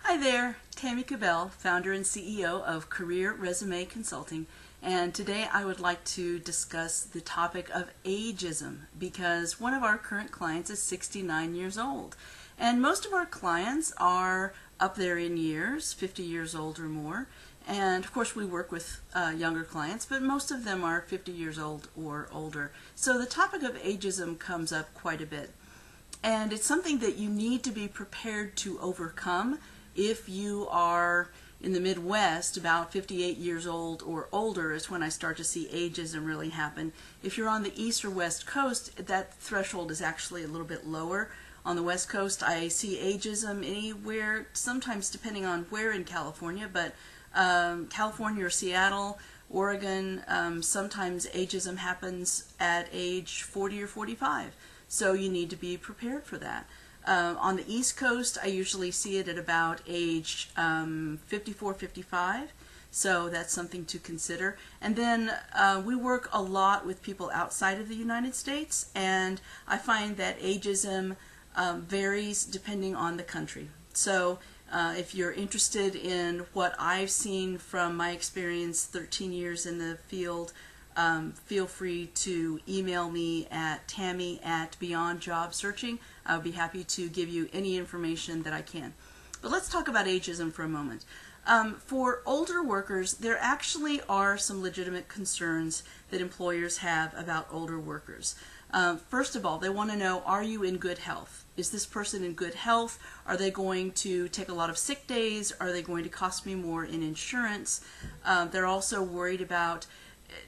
Hi there, Tammy Kabell, founder and CEO of Career Resume Consulting, and today I would like to discuss the topic of ageism because one of our current clients is 69 years old, and most of our clients are up there in years, 50 years old or more, and of course we work with younger clients, but most of them are 50 years old or older. So the topic of ageism comes up quite a bit, and it's something that you need to be prepared to overcome. If you are in the Midwest, about 58 years old or older is when I start to see ageism really happen. If you're on the East or West Coast, that threshold is actually a little bit lower. On the West Coast, I see ageism anywhere, sometimes depending on where in California, but California or Seattle, Oregon, sometimes ageism happens at age 40 or 45. So you need to be prepared for that. On the East Coast, I usually see it at about age 54, 55, so that's something to consider. And then we work a lot with people outside of the United States, and I find that ageism varies depending on the country. So if you're interested in what I've seen from my experience, 13 years in the field, feel free to email me at tammy@beyondjobsearching. I'll be happy to give you any information that I can. But let's talk about ageism for a moment. For older workers, there actually are some legitimate concerns that employers have about older workers. First of all, they want to know, are you in good health? Is this person in good health? Are they going to take a lot of sick days? Are they going to cost me more in insurance? They're also worried about,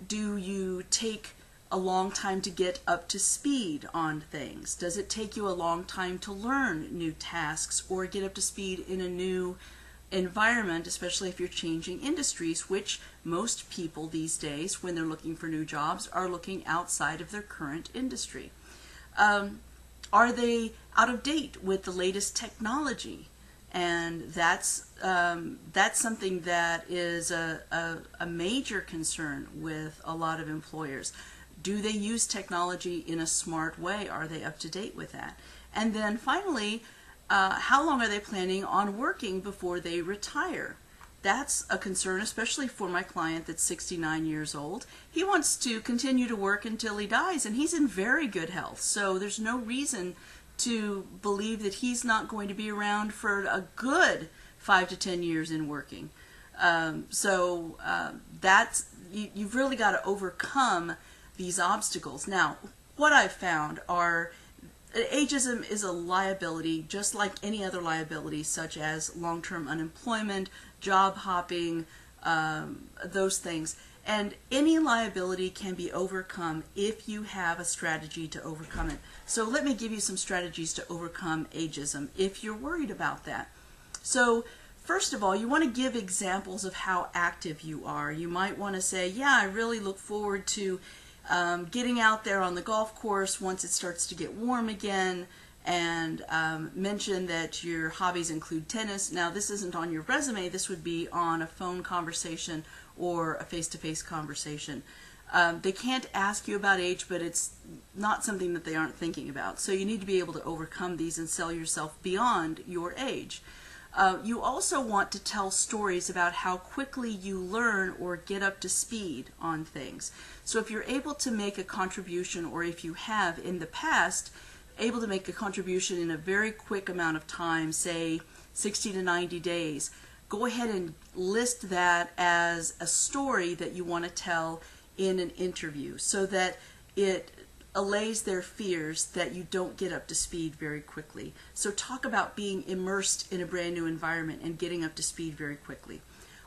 do you take a long time to get up to speed on things? Does it take you a long time to learn new tasks or get up to speed in a new environment, especially if you're changing industries, which most people these days, when they're looking for new jobs, are looking outside of their current industry? Are they out of date with the latest technology? And that's something that is a major concern with a lot of employers. Do they use technology in a smart way? Are they up to date with that? And then finally, how long are they planning on working before they retire? That's a concern, especially for my client that's 69 years old. He wants to continue to work until he dies, and he's in very good health. So there's no reason to believe that he's not going to be around for a good 5 to 10 years in working. That's you've really got to overcome these obstacles. Now, what I've found are ageism is a liability just like any other liability, such as long-term unemployment, job hopping, those things. And any liability can be overcome if you have a strategy to overcome it. So let me give you some strategies to overcome ageism if you're worried about that. So first of all, you want to give examples of how active you are. You might want to say, yeah, I really look forward to getting out there on the golf course once it starts to get warm again, and mention that your hobbies include tennis. Now, this isn't on your resume. This would be on a phone conversation or a face-to-face conversation. They can't ask you about age, but it's not something that they aren't thinking about. So you need to be able to overcome these and sell yourself beyond your age. You also want to tell stories about how quickly you learn or get up to speed on things. So if you're able to make a contribution, or if you have in the past able to make a contribution in a very quick amount of time, say 60 to 90 days, go ahead and list that as a story that you want to tell in an interview so that it allays their fears that you don't get up to speed very quickly. So talk about being immersed in a brand new environment and getting up to speed very quickly.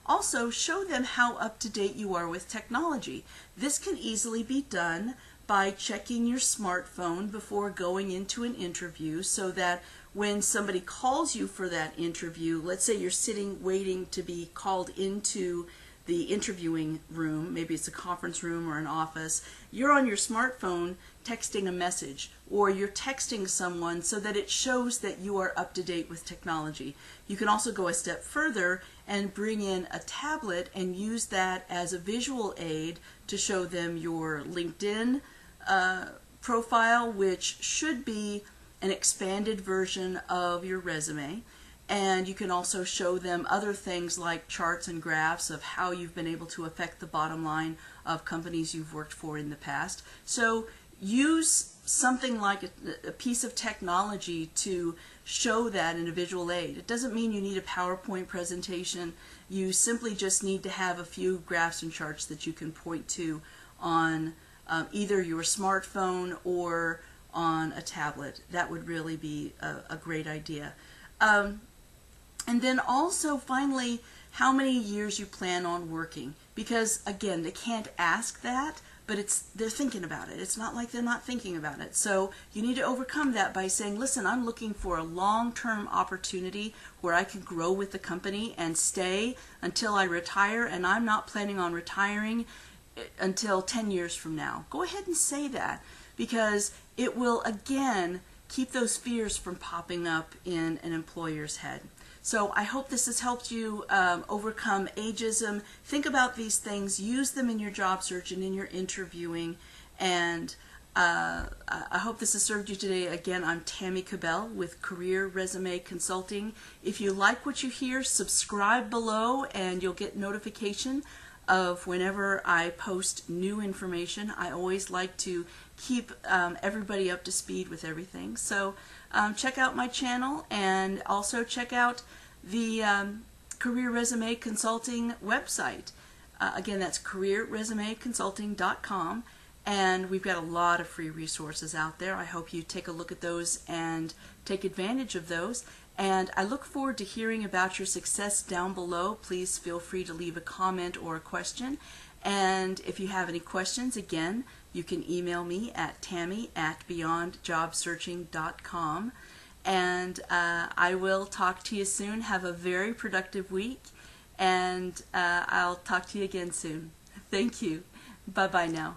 Also, show them how up to date you are with technology. This can easily be done by checking your smartphone before going into an interview, so that when somebody calls you for that interview, let's say you're sitting waiting to be called into the interviewing room, maybe it's a conference room or an office, you're on your smartphone texting a message, or you're texting someone so that it shows that you are up to date with technology. You can also go a step further and bring in a tablet and use that as a visual aid to show them your LinkedIn profile, which should be an expanded version of your resume. And you can also show them other things like charts and graphs of how you've been able to affect the bottom line of companies you've worked for in the past. So use something like a piece of technology to show that in a visual aid. It doesn't mean you need a PowerPoint presentation. You simply just need to have a few graphs and charts that you can point to on either your smartphone or on a tablet. That would really be a great idea. And then also, finally, how many years you plan on working. Because, again, they can't ask that, but they're thinking about it. It's not like they're not thinking about it. So you need to overcome that by saying, listen, I'm looking for a long-term opportunity where I can grow with the company and stay until I retire, and I'm not planning on retiring until 10 years from now. Go ahead and say that, because it will, again, keep those fears from popping up in an employer's head. So I hope this has helped you overcome ageism. Think about these things, use them in your job search and in your interviewing, and I hope this has served you today. Again, I'm Tammy Kabell with Career Resume Consulting. If you like what you hear, subscribe below and you'll get notification of whenever I post new information. I always like to keep everybody up to speed with everything. So check out my channel, and also check out the Career Resume Consulting website. Again, that's careerresumeconsulting.com, and we've got a lot of free resources out there. I hope you take a look at those and take advantage of those. And I look forward to hearing about your success down below. Please feel free to leave a comment or a question. And if you have any questions, again, you can email me at tammy@beyondjobsearching.com. And I will talk to you soon. Have a very productive week, and I'll talk to you again soon. Thank you. Bye-bye now.